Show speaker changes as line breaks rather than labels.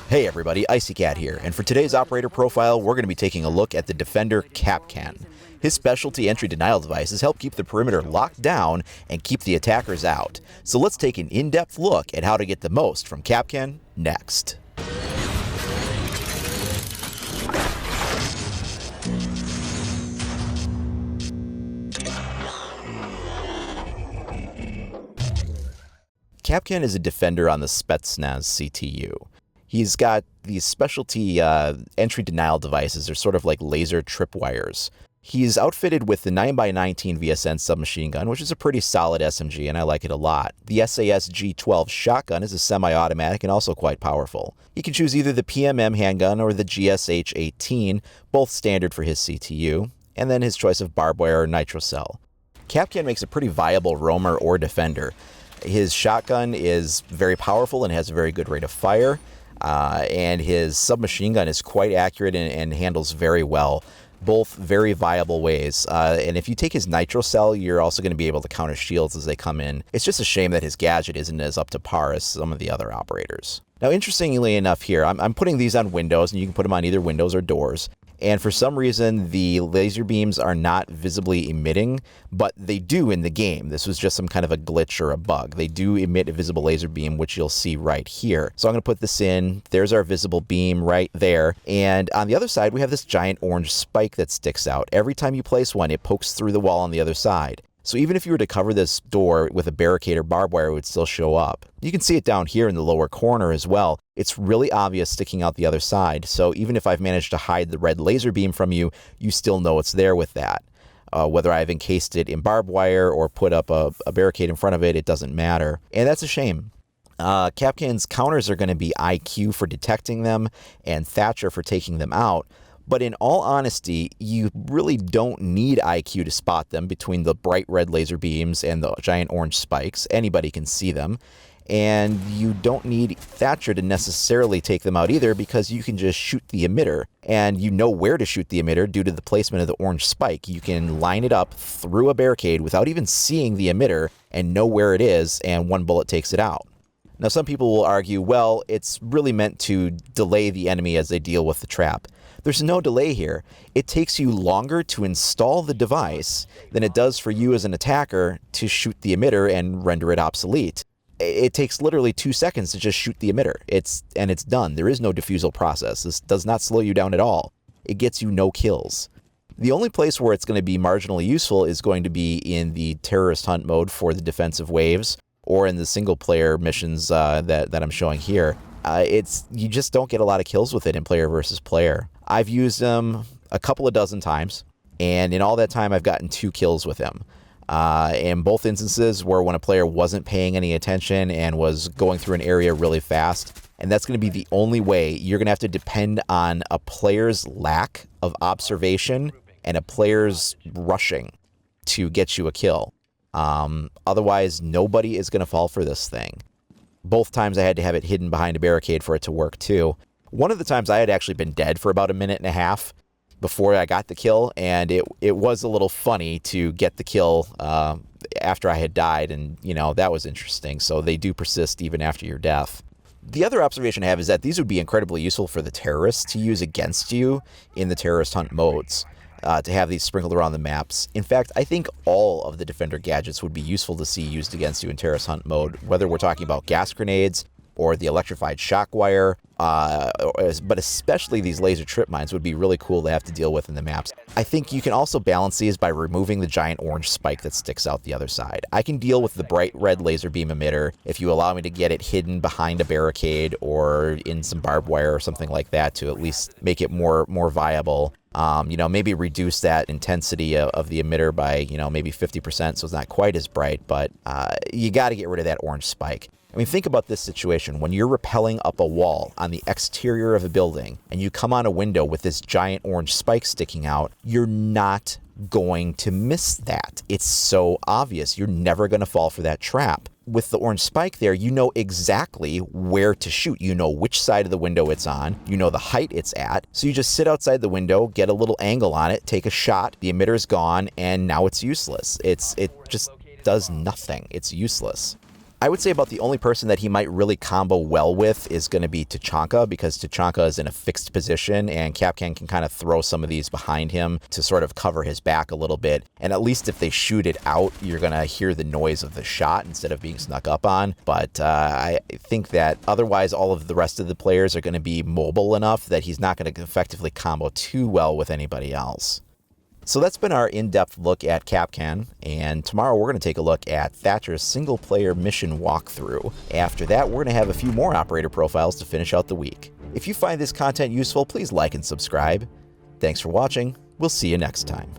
Hey everybody, IcyCat here, and for today's operator profile, we're going to be taking a look at the defender Kapkan. His specialty entry denial devices help keep the perimeter locked down and keep the attackers out. So let's take an in-depth look at how to get the most from Kapkan next. Kapkan is a defender on the Spetsnaz CTU. He's got these specialty entry denial devices. They're sort of like laser tripwires. He's outfitted with the 9x19 VSN submachine gun, which is a pretty solid SMG, and I like it a lot. The SAS G12 shotgun is a semi-automatic and also quite powerful. He can choose either the PMM handgun or the GSH-18, both standard for his CTU, and then his choice of barbed wire or nitrocell. Kapkan makes a pretty viable roamer or defender. His shotgun is very powerful and has a very good rate of fire. And his submachine gun is quite accurate and handles very well. Both very viable ways. And if you take his nitrocell, you're also going to be able to counter shields as they come in. It's just a shame that his gadget isn't as up to par as some of the other operators. Now, interestingly enough here, I'm putting these on windows, and you can put them on either windows or doors. And for some reason, the laser beams are not visibly emitting, but they do in the game. This was just some kind of a glitch or a bug. They do emit a visible laser beam, which you'll see right here. So I'm going to put this in. There's our visible beam right there. And on the other side, we have this giant orange spike that sticks out. Every time you place one, it pokes through the wall on the other side. So even if you were to cover this door with a barricade or barbed wire, it would still show up. You can see it down here in the lower corner as well. It's really obvious sticking out the other side. So even if I've managed to hide the red laser beam from you, you still know it's there with that. Whether I've encased it in barbed wire or put up a barricade in front of it, it doesn't matter. And that's a shame. Kapkan's counters are going to be IQ for detecting them and Thatcher for taking them out. But in all honesty, you really don't need IQ to spot them between the bright red laser beams and the giant orange spikes. Anybody can see them. And you don't need Thatcher to necessarily take them out either, because you can just shoot the emitter. And you know where to shoot the emitter due to the placement of the orange spike. You can line it up through a barricade without even seeing the emitter and know where it is, and one bullet takes it out. Now, some people will argue, well, it's really meant to delay the enemy as they deal with the trap. There's no delay here. It takes you longer to install the device than it does for you as an attacker to shoot the emitter and render it obsolete. It takes literally 2 seconds to just shoot the emitter. It's done. There is no defusal process. This does not slow you down at all. It gets you no kills. The only place where it's going to be marginally useful is going to be in the terrorist hunt mode for the defensive waves, or in the single-player missions that I'm showing here. You just don't get a lot of kills with it in player versus player. I've used them a couple of dozen times, and in all that time, I've gotten 2 kills with him. In both instances were when a player wasn't paying any attention and was going through an area really fast. And that's going to be the only way. You're going to have to depend on a player's lack of observation and a player's rushing to get you a kill. Otherwise, nobody is going to fall for this thing. Both times I had to have it hidden behind a barricade for it to work too. One of the times I had actually been dead for about a minute and a half before I got the kill, and it was a little funny to get the kill after I had died, and that was interesting. So they do persist even after your death. The other observation I have is that these would be incredibly useful for the terrorists to use against you in the terrorist hunt modes. To have these sprinkled around the maps. In fact, I think all of the Defender gadgets would be useful to see used against you in terrorist hunt mode, whether we're talking about gas grenades or the electrified shock wire, but especially these laser trip mines would be really cool to have to deal with in the maps. I think you can also balance these by removing the giant orange spike that sticks out the other side. I can deal with the bright red laser beam emitter if you allow me to get it hidden behind a barricade or in some barbed wire or something like that to at least make it more viable. Maybe reduce that intensity of the emitter by, maybe 50% so it's not quite as bright, but you got to get rid of that orange spike. I mean, think about this situation. When you're rappelling up a wall on the exterior of a building and you come on a window with this giant orange spike sticking out, you're not going to miss that. It's so obvious. You're never going to fall for that trap. With the orange spike there, you know exactly where to shoot. You know which side of the window it's on. You know the height it's at. So you just sit outside the window, get a little angle on it, take a shot, the emitter is gone, and now it's useless. It just does nothing. It's useless. I would say about the only person that he might really combo well with is going to be Tachanka, because Tachanka is in a fixed position and Kapkan can kind of throw some of these behind him to sort of cover his back a little bit. And at least if they shoot it out, you're going to hear the noise of the shot instead of being snuck up on. But I think that otherwise all of the rest of the players are going to be mobile enough that he's not going to effectively combo too well with anybody else. So that's been our in-depth look at Kapkan, and tomorrow we're going to take a look at Thatcher's single-player mission walkthrough. After that, we're going to have a few more operator profiles to finish out the week. If you find this content useful, please like and subscribe. Thanks for watching. We'll see you next time.